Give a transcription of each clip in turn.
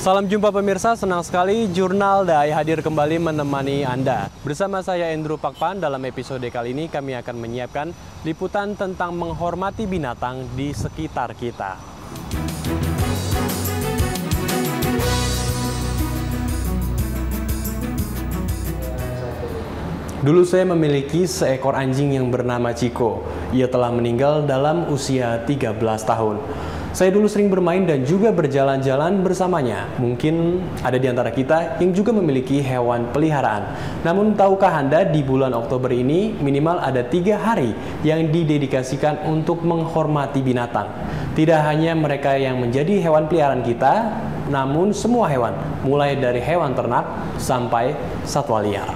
Salam jumpa pemirsa, senang sekali Jurnal Dai hadir kembali menemani Anda. Bersama saya Endro Pakpan, dalam episode kali ini kami akan menyiapkan liputan tentang menghormati binatang di sekitar kita. Dulu saya memiliki seekor anjing yang bernama Chico. Ia telah meninggal dalam usia 13 tahun. Saya dulu sering bermain dan juga berjalan-jalan bersamanya. Mungkin ada di antara kita yang juga memiliki hewan peliharaan. Namun tahukah Anda di bulan Oktober ini minimal ada 3 hari yang didedikasikan untuk menghormati binatang. Tidak hanya mereka yang menjadi hewan peliharaan kita, namun semua hewan, mulai dari hewan ternak sampai satwa liar.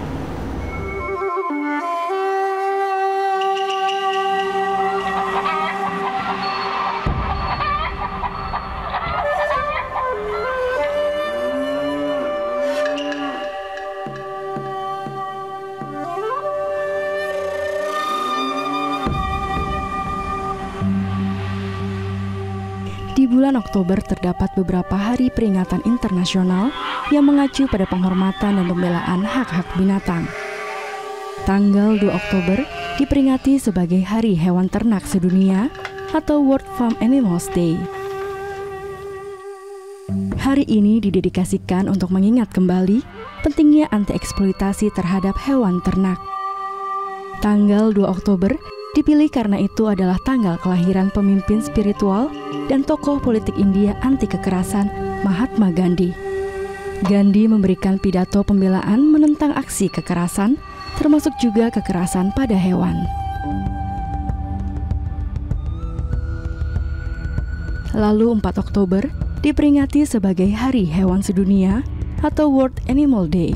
Di bulan Oktober terdapat beberapa hari peringatan internasional yang mengacu pada penghormatan dan pembelaan hak-hak binatang. Tanggal 2 Oktober diperingati sebagai Hari Hewan Ternak Sedunia atau World Farm Animals Day. Hari ini didedikasikan untuk mengingat kembali pentingnya anti-eksploitasi terhadap hewan ternak. Tanggal 2 Oktober dipilih karena itu adalah tanggal kelahiran pemimpin spiritual dan tokoh politik India anti kekerasan Mahatma Gandhi. Gandhi memberikan pidato pembelaan menentang aksi kekerasan, termasuk juga kekerasan pada hewan. Lalu 4 Oktober diperingati sebagai Hari Hewan Sedunia atau World Animal Day.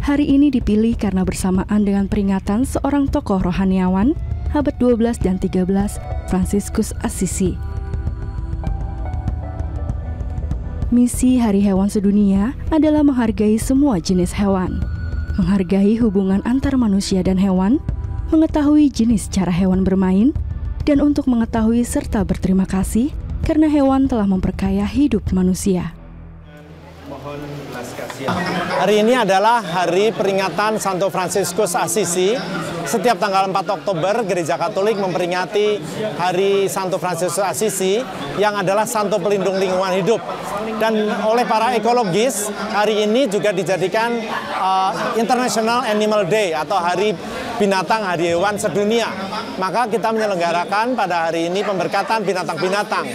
Hari ini dipilih karena bersamaan dengan peringatan seorang tokoh rohaniawan abad 12 dan 13, Fransiskus Assisi. Misi Hari Hewan Sedunia adalah menghargai semua jenis hewan, menghargai hubungan antar manusia dan hewan, mengetahui jenis cara hewan bermain, dan untuk mengetahui serta berterima kasih karena hewan telah memperkaya hidup manusia. Hari ini adalah hari peringatan Santo Fransiskus Assisi. Setiap tanggal 4 Oktober, Gereja Katolik memperingati Hari Santo Fransiskus Assisi yang adalah santo pelindung lingkungan hidup. Dan oleh para ekologis, hari ini juga dijadikan International Animal Day atau Hari Binatang, Hari Hewan Sedunia. Maka kita menyelenggarakan pada hari ini pemberkatan binatang-binatang.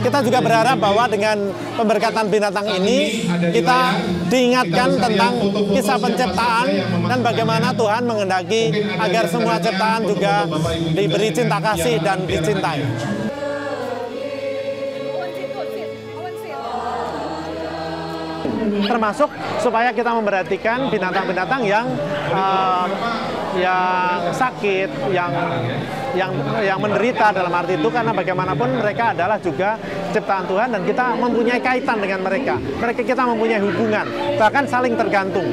Kita juga berharap bahwa dengan pemberkatan binatang ini, kita diingatkan tentang kisah penciptaan dan bagaimana Tuhan menghendaki agar semua ciptaan juga diberi cinta kasih dan dicintai. Termasuk supaya kita memperhatikan binatang-binatang yang sakit, yang menderita dalam arti itu, karena bagaimanapun mereka adalah juga ciptaan Tuhan dan kita mempunyai kaitan dengan mereka. Kita mempunyai hubungan, bahkan saling tergantung.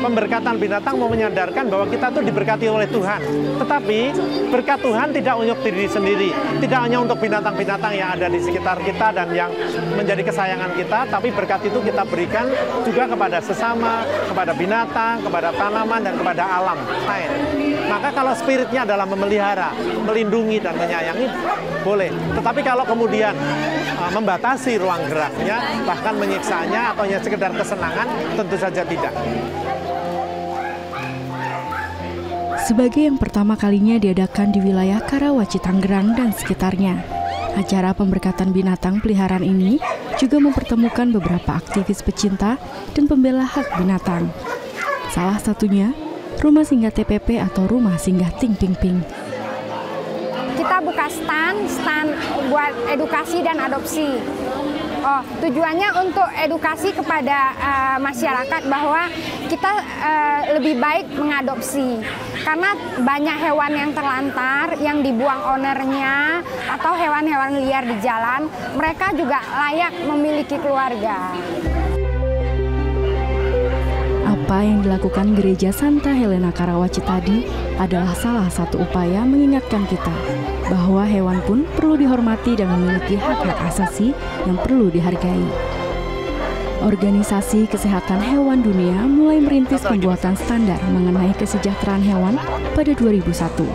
Pemberkatan binatang mau menyadarkan bahwa kita tuh diberkati oleh Tuhan. Tetapi berkat Tuhan tidak untuk diri sendiri, tidak hanya untuk binatang-binatang yang ada di sekitar kita dan yang menjadi kesayangan kita, tapi berkat itu kita berikan juga kepada sesama, kepada binatang, kepada tanaman, dan kepada alam lain. Maka kalau spiritnya adalah memelihara, melindungi, dan menyayangi, boleh. Tetapi kalau kemudian membatasi ruang geraknya, bahkan menyiksanya, atau hanya sekedar kesenangan, tentu saja tidak. Sebagai yang pertama kalinya diadakan di wilayah Karawaci, Tangerang, dan sekitarnya, acara pemberkatan binatang peliharaan ini juga mempertemukan beberapa aktivis pecinta dan pembela hak binatang. Salah satunya, Rumah Singgah TPP atau Rumah Singgah Ting Ping Ping. Kita buka stand buat edukasi dan adopsi. Tujuannya untuk edukasi kepada masyarakat bahwa kita lebih baik mengadopsi. Karena banyak hewan yang terlantar, yang dibuang ownernya, atau hewan-hewan liar di jalan, mereka juga layak memiliki keluarga. Apa yang dilakukan Gereja Santa Helena Karawaci tadi adalah salah satu upaya mengingatkan kita bahwa hewan pun perlu dihormati dan memiliki hak-hak asasi yang perlu dihargai. Organisasi Kesehatan Hewan Dunia mulai merintis pembuatan standar mengenai kesejahteraan hewan pada 2001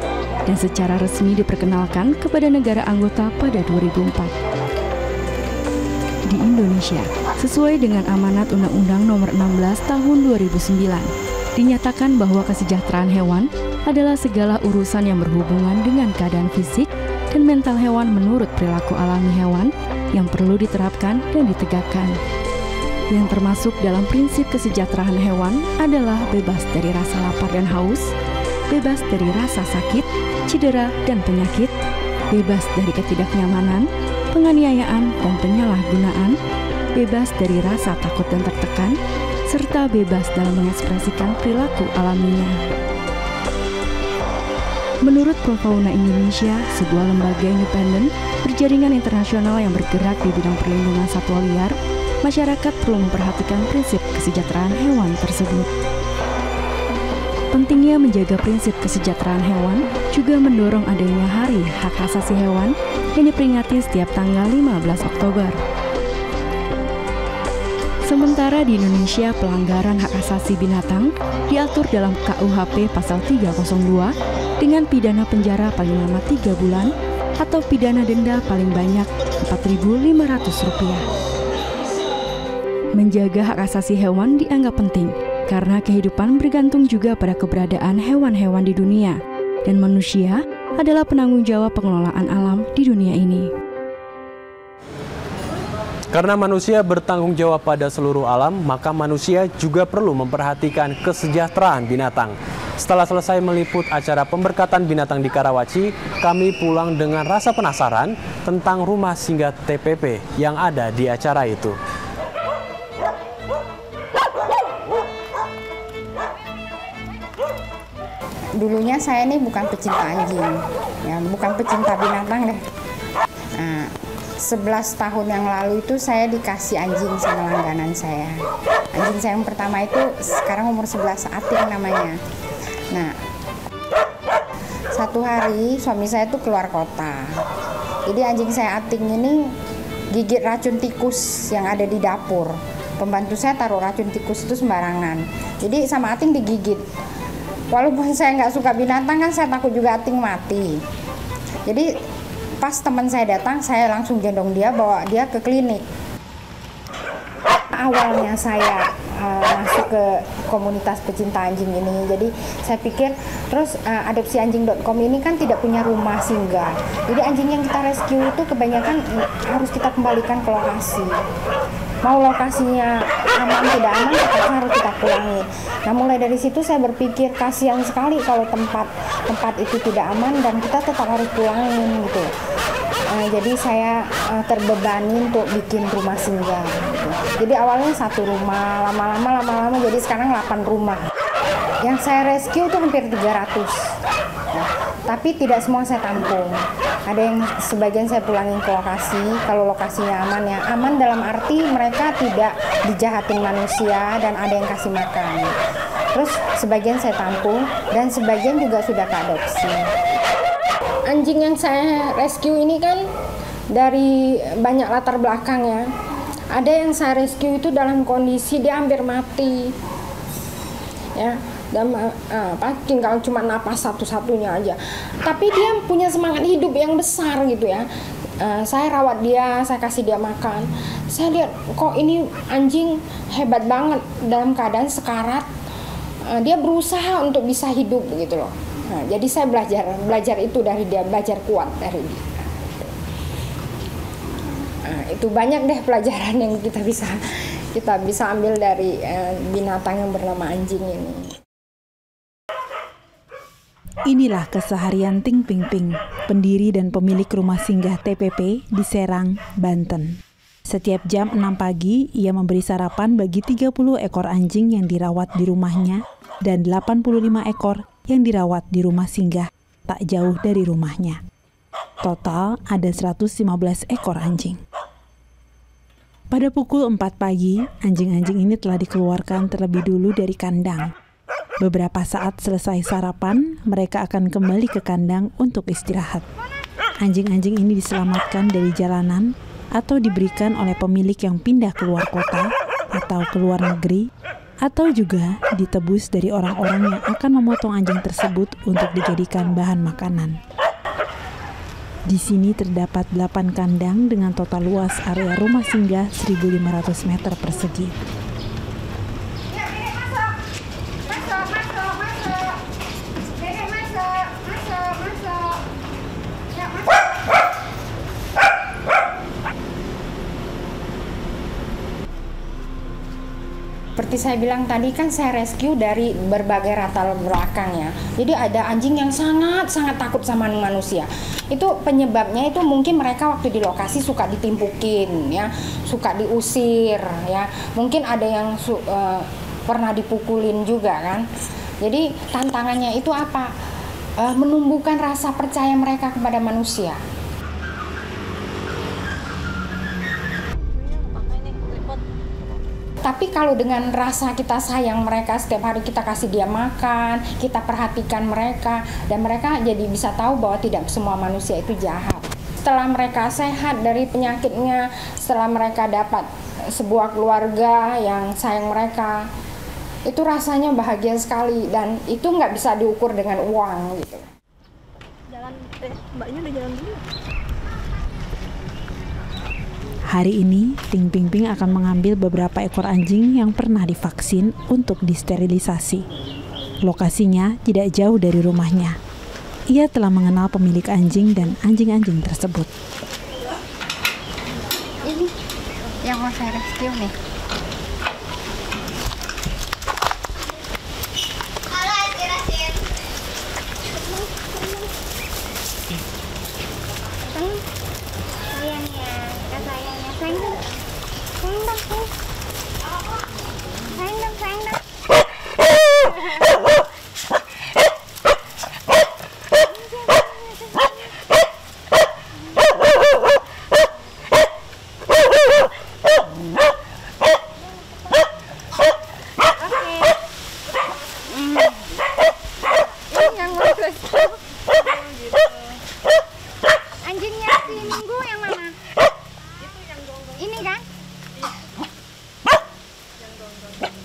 dan secara resmi diperkenalkan kepada negara anggota pada 2004. Di Indonesia, sesuai dengan amanat Undang-Undang Nomor 16 Tahun 2009, dinyatakan bahwa kesejahteraan hewan adalah segala urusan yang berhubungan dengan keadaan fisik dan mental hewan menurut perilaku alami hewan yang perlu diterapkan dan ditegakkan. Yang termasuk dalam prinsip kesejahteraan hewan adalah bebas dari rasa lapar dan haus, bebas dari rasa sakit, cedera, dan penyakit, bebas dari ketidaknyamanan, penganiayaan, dan penyalahgunaan, bebas dari rasa takut dan tertekan, serta bebas dalam mengekspresikan perilaku alaminya. Menurut Profauna Indonesia, sebuah lembaga independen berjaringan internasional yang bergerak di bidang perlindungan satwa liar, masyarakat perlu memperhatikan prinsip kesejahteraan hewan tersebut. Pentingnya menjaga prinsip kesejahteraan hewan juga mendorong adanya Hari Hak Asasi Hewan yang diperingati setiap tanggal 15 Oktober. Sementara di Indonesia, pelanggaran hak asasi binatang diatur dalam KUHP Pasal 302 dengan pidana penjara paling lama 3 bulan atau pidana denda paling banyak Rp4.500. Menjaga hak asasi hewan dianggap penting karena kehidupan bergantung juga pada keberadaan hewan-hewan di dunia dan manusia adalah penanggung jawab pengelolaan alam di dunia ini. Karena manusia bertanggung jawab pada seluruh alam, maka manusia juga perlu memperhatikan kesejahteraan binatang. Setelah selesai meliput acara pemberkatan binatang di Karawaci, kami pulang dengan rasa penasaran tentang rumah singgah TPP yang ada di acara itu. Dulunya saya ini bukan pecinta anjing, ya, bukan pecinta binatang deh. Nah, 11 tahun yang lalu itu saya dikasih anjing sama langganan saya. Anjing saya yang pertama itu sekarang umur 11, Ating namanya. Nah, satu hari suami saya tuh keluar kota. Jadi anjing saya Ating ini gigit racun tikus yang ada di dapur. Pembantu saya taruh racun tikus itu sembarangan. Jadi sama Ating digigit. Walaupun saya nggak suka binatang kan saya takut juga Ating mati. Jadi pas teman saya datang, saya langsung gendong dia, bawa dia ke klinik. Awalnya saya masuk ke komunitas pecinta anjing ini, jadi saya pikir terus adopsianjing.com ini kan tidak punya rumah singgah. Jadi anjing yang kita rescue itu kebanyakan harus kita kembalikan ke lokasi. Mau lokasinya aman tidak aman, tetap harus kita pulangi. Nah, mulai dari situ saya berpikir kasihan sekali kalau tempat itu tidak aman dan kita tetap harus pulangin gitu. Jadi saya terbebani untuk bikin rumah singgah gitu. Jadi awalnya 1 rumah, lama-lama jadi sekarang 8 rumah. Yang saya rescue itu hampir 300. Tapi tidak semua saya tampung. Ada yang sebagian saya pulangin ke lokasi, kalau lokasinya aman ya. Aman dalam arti mereka tidak dijahatin manusia dan ada yang kasih makan. Terus sebagian saya tampung dan sebagian juga sudah keadopsi. Anjing yang saya rescue ini kan dari banyak latar belakang ya. Ada yang saya rescue itu dalam kondisi dia hampir mati. Ya. Dan tinggal cuma napas satu-satunya aja, tapi dia punya semangat hidup yang besar gitu ya. Saya rawat dia, saya kasih dia makan, saya lihat kok ini anjing hebat banget dalam keadaan sekarat, dia berusaha untuk bisa hidup gitu loh. Nah, jadi saya belajar itu dari dia, belajar kuat dari dia. Nah, itu banyak deh pelajaran yang kita bisa ambil dari binatang yang bernama anjing ini. Inilah keseharian Ting Ping Ping, pendiri dan pemilik rumah singgah TPP di Serang, Banten. Setiap jam 6 pagi, ia memberi sarapan bagi 30 ekor anjing yang dirawat di rumahnya dan 85 ekor yang dirawat di rumah singgah tak jauh dari rumahnya. Total ada 115 ekor anjing. Pada pukul 4 pagi, anjing-anjing ini telah dikeluarkan terlebih dulu dari kandang. Beberapa saat selesai sarapan, mereka akan kembali ke kandang untuk istirahat. Anjing-anjing ini diselamatkan dari jalanan atau diberikan oleh pemilik yang pindah keluar kota atau keluar negeri, atau juga ditebus dari orang-orang yang akan memotong anjing tersebut untuk dijadikan bahan makanan. Di sini terdapat 8 kandang dengan total luas area rumah singgah 1.500 meter persegi. Seperti saya bilang tadi kan saya rescue dari berbagai latar belakang ya. Jadi ada anjing yang sangat takut sama manusia. Itu penyebabnya itu mungkin mereka waktu di lokasi suka ditimpukin ya, suka diusir ya. Mungkin ada yang pernah dipukulin juga kan. Jadi tantangannya itu apa? Menumbuhkan rasa percaya mereka kepada manusia. Tapi kalau dengan rasa kita sayang mereka, setiap hari kita kasih dia makan, kita perhatikan mereka, dan mereka jadi bisa tahu bahwa tidak semua manusia itu jahat. Setelah mereka sehat dari penyakitnya, setelah mereka dapat sebuah keluarga yang sayang mereka, itu rasanya bahagia sekali, dan itu nggak bisa diukur dengan uang gitu. Mbaknya udah jalan dulu. Hari ini, Ting Ping Ping akan mengambil beberapa ekor anjing yang pernah divaksin untuk disterilisasi. Lokasinya tidak jauh dari rumahnya. Ia telah mengenal pemilik anjing dan anjing-anjing tersebut. Ini yang mau saya rescue nih. Anjingnya si Minggu yang mana? Itu yang gonggong. Ini kan? Yang gonggong.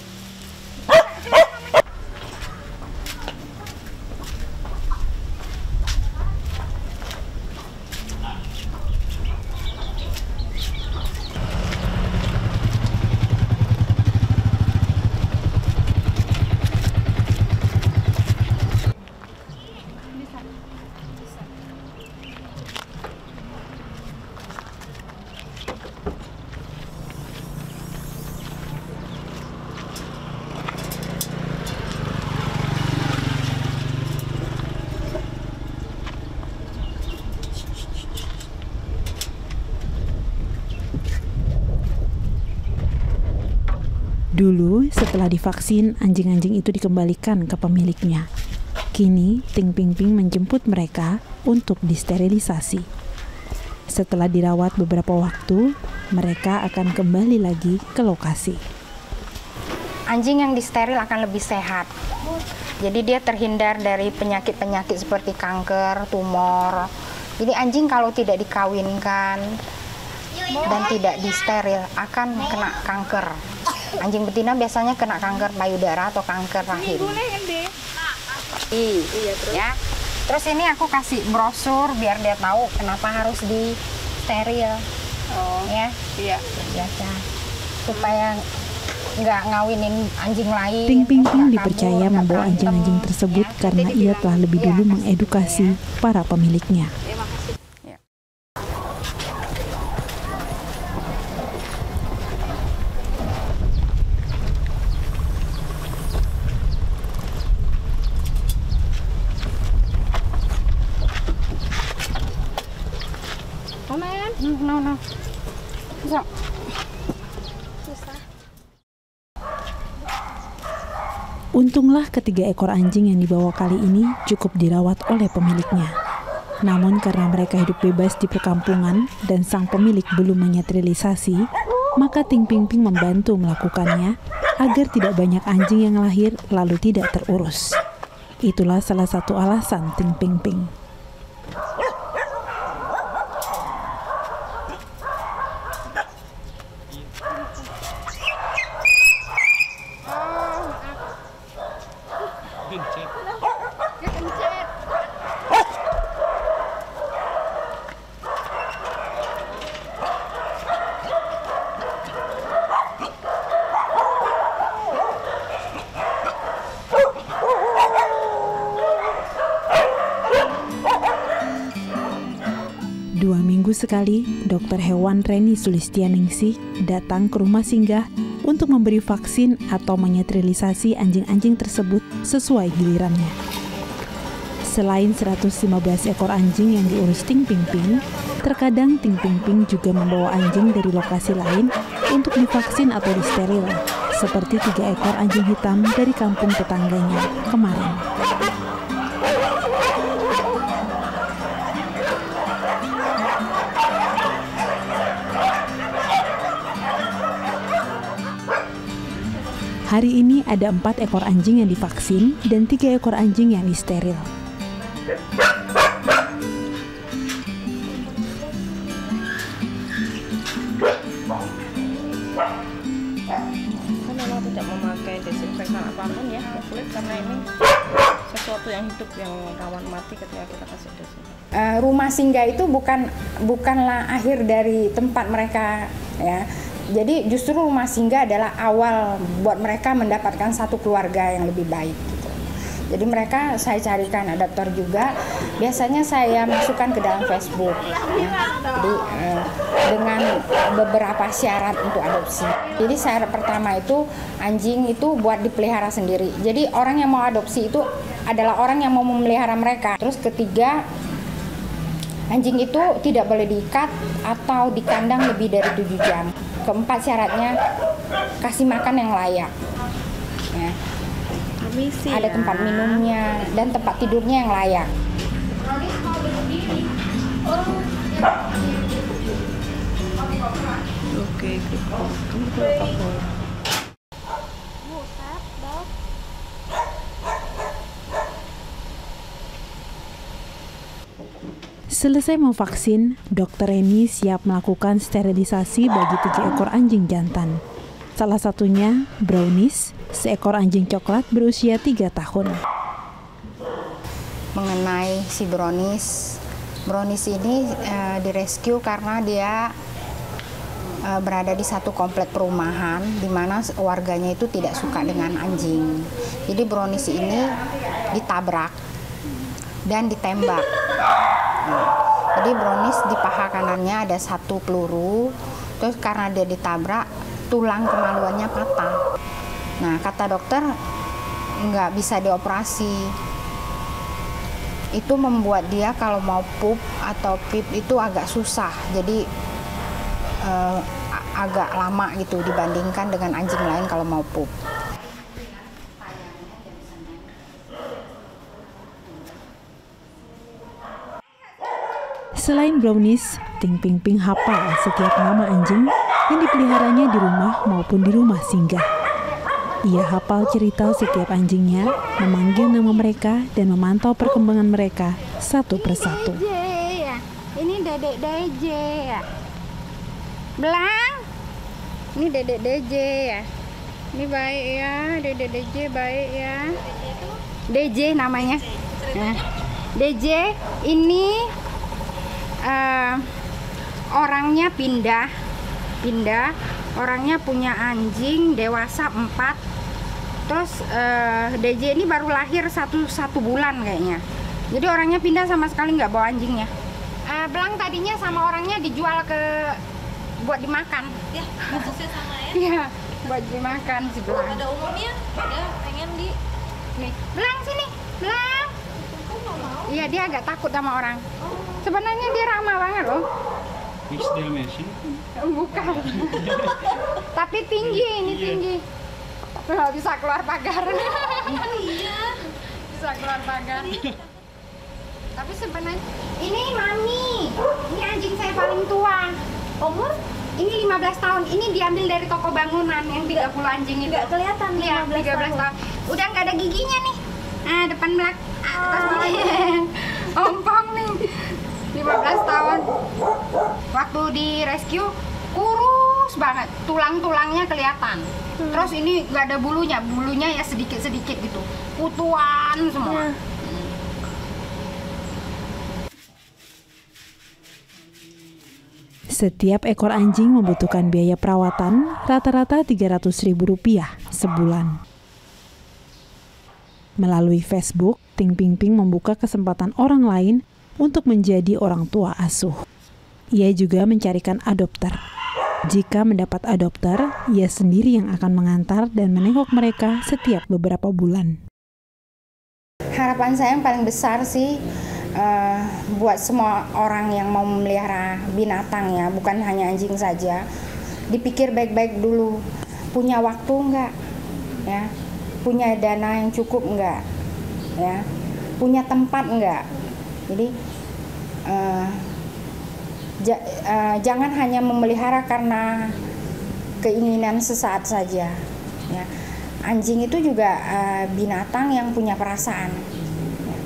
Dulu, setelah divaksin, anjing-anjing itu dikembalikan ke pemiliknya. Kini, Ting Ping Ping menjemput mereka untuk disterilisasi. Setelah dirawat beberapa waktu, mereka akan kembali lagi ke lokasi. Anjing yang disteril akan lebih sehat. Jadi dia terhindar dari penyakit-penyakit seperti kanker, tumor. Jadi anjing kalau tidak dikawinkan dan tidak disteril akan kena kanker. Anjing betina biasanya kena kanker payudara atau kanker rahim. Iya, terus. Ya. Terus ini aku kasih brosur biar dia tahu kenapa harus di steril. Oh. Ya. Iya. Biasa. Supaya nggak ngawinin anjing lain. Ting Ping Ping dipercaya membawa anjing-anjing tersebut karena ia telah lebih dulu mengedukasi para pemiliknya. No. Untunglah ketiga ekor anjing yang dibawa kali ini cukup dirawat oleh pemiliknya. Namun karena mereka hidup bebas di perkampungan dan sang pemilik belum menyterilisasi, maka Ting Ping Ping membantu melakukannya agar tidak banyak anjing yang lahir lalu tidak terurus. Itulah salah satu alasan Ting Ping Ping. minggu sekali, Dokter Hewan Reni Sulistianingsih datang ke rumah singgah untuk memberi vaksin atau menyterilisasi anjing-anjing tersebut sesuai gilirannya. Selain 115 ekor anjing yang diurus Ting Ping Ping, terkadang Ting Ping Ping juga membawa anjing dari lokasi lain untuk divaksin atau disteril, seperti 3 ekor anjing hitam dari kampung tetangganya kemarin. Hari ini ada 4 ekor anjing yang divaksin dan 3 ekor anjing yang disteril. Memang tidak memakai desinfektan apapun ya, kulit, karena ini sesuatu yang hidup yang rawan mati ketika kita kasih desinfektan. Rumah singgah itu bukanlah akhir dari tempat mereka ya. Jadi justru rumah singgah adalah awal buat mereka mendapatkan satu keluarga yang lebih baik. Gitu. Jadi mereka saya carikan adopter juga. Biasanya saya masukkan ke dalam Facebook. Ya. Jadi dengan beberapa syarat untuk adopsi. Jadi syarat pertama itu anjing itu buat dipelihara sendiri. Jadi orang yang mau adopsi itu adalah orang yang mau memelihara mereka. Terus ketiga, anjing itu tidak boleh diikat atau dikandang lebih dari 7 jam. Keempat syaratnya kasih makan yang layak. Ya. Ada tempat minumnya dan tempat tidurnya yang layak. Oke, gitu. Selesai memvaksin, Dokter Reni siap melakukan sterilisasi bagi 3 ekor anjing jantan. Salah satunya Brownies, seekor anjing coklat berusia 3 tahun. Mengenai si Brownies ini direscue karena dia berada di satu komplek perumahan di mana warganya itu tidak suka dengan anjing. Jadi Brownies ini ditabrak dan ditembak. Jadi Brownies di paha kanannya ada 1 peluru, terus karena dia ditabrak, tulang kemaluannya patah. Nah, kata dokter nggak bisa dioperasi. Itu membuat dia kalau mau pup atau pip itu agak susah, jadi agak lama gitu dibandingkan dengan anjing lain kalau mau pup. Selain Brownies, Ting Ping Ping hafal setiap nama anjing yang dipeliharanya di rumah maupun di rumah singgah. Ia hafal cerita setiap anjingnya, memanggil nama mereka, dan memantau perkembangan mereka satu persatu. Ini Dedek DJ ya. Belang. Ini Dedek DJ ya. Ini baik ya, Dedek DJ baik ya. DJ namanya. Nah, DJ ini orangnya pindah, orangnya punya anjing dewasa 4, terus DJ ini baru lahir satu bulan kayaknya, jadi orangnya pindah sama sekali nggak bawa anjingnya. Belang tadinya sama orangnya dijual buat dimakan. Ya, khususnya sama ya? Iya, buat dimakan si Belang. Pada umumnya dia pengen di nih, Belang sini, Belang. Iya, dia agak takut sama orang. Sebenarnya dia ramah banget loh. Mix Dalmatian? Bukan. Tapi tinggi, ini tinggi. Nggak bisa keluar pagar. iya. Bisa keluar pagar. Tapi sebenarnya ini Mami. Ini anjing saya paling tua. Umur? Ini 15 tahun. Ini diambil dari toko bangunan yang 30 anjing itu. Nggak kelihatan 13 tahun. Udah nggak ada giginya nih. Nah, depan belakang. Atas ompong nih. 15 tahun. Waktu di rescue kurus banget, tulang-tulangnya kelihatan. Terus ini nggak ada bulunya ya sedikit-sedikit gitu, kutuan semua. Setiap ekor anjing membutuhkan biaya perawatan rata-rata Rp300.000 sebulan. Melalui Facebook, Ting Ping Ping membuka kesempatan orang lain untuk menjadi orang tua asuh. ia juga mencarikan adopter. Jika mendapat adopter, ia sendiri yang akan mengantar dan menengok mereka setiap beberapa bulan. Harapan saya yang paling besar sih buat semua orang yang mau memelihara binatang ya, bukan hanya anjing saja. Dipikir baik-baik dulu, punya waktu enggak? Ya, punya dana yang cukup enggak? Ya, punya tempat enggak? Jadi jangan hanya memelihara karena keinginan sesaat saja. Ya. Anjing itu juga binatang yang punya perasaan. Ya.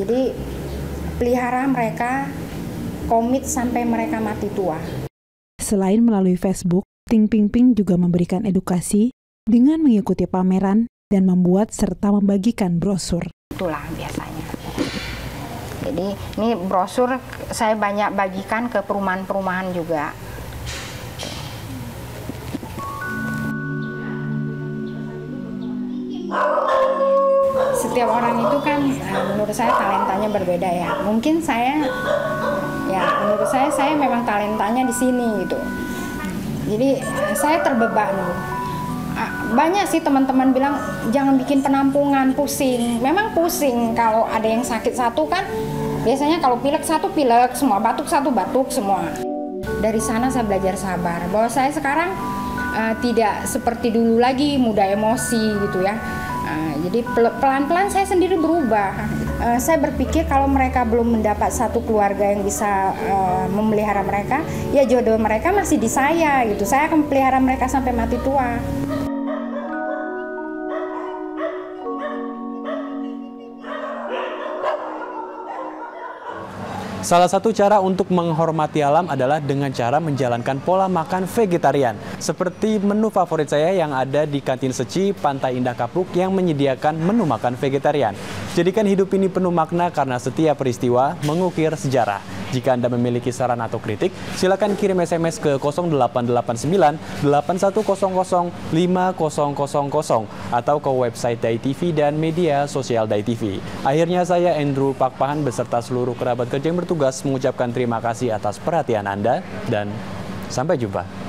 Jadi pelihara mereka, komit sampai mereka mati tua. Selain melalui Facebook, Ting Ping Ping juga memberikan edukasi dengan mengikuti pameran dan membuat serta membagikan brosur. Itulah biasanya. Jadi ini brosur saya banyak bagikan ke perumahan-perumahan juga. Setiap orang itu kan menurut saya talentanya berbeda ya. Mungkin menurut saya memang talentanya di sini gitu. Jadi saya terbeban. Banyak sih teman-teman bilang jangan bikin penampungan, pusing. Memang pusing kalau ada yang sakit satu kan. Biasanya kalau pilek satu pilek semua, batuk satu batuk semua. Dari sana saya belajar sabar. Bahwa saya sekarang tidak seperti dulu lagi mudah emosi gitu ya. Jadi pelan-pelan saya sendiri berubah. Saya berpikir kalau mereka belum mendapat satu keluarga yang bisa memelihara mereka, ya jodoh mereka masih di saya gitu. Saya akan pelihara mereka sampai mati tua. Salah satu cara untuk menghormati alam adalah dengan cara menjalankan pola makan vegetarian. Seperti menu favorit saya yang ada di Kantin Seci, Pantai Indah Kapuk yang menyediakan menu makan vegetarian. Jadikan hidup ini penuh makna karena setiap peristiwa mengukir sejarah. Jika Anda memiliki saran atau kritik, silakan kirim SMS ke 0889 8100 5000 atau ke website Dai TV dan media sosial Dai TV. Akhirnya saya Andrew Pakpahan beserta seluruh kerabat kerja yang bertugas mengucapkan terima kasih atas perhatian Anda dan sampai jumpa.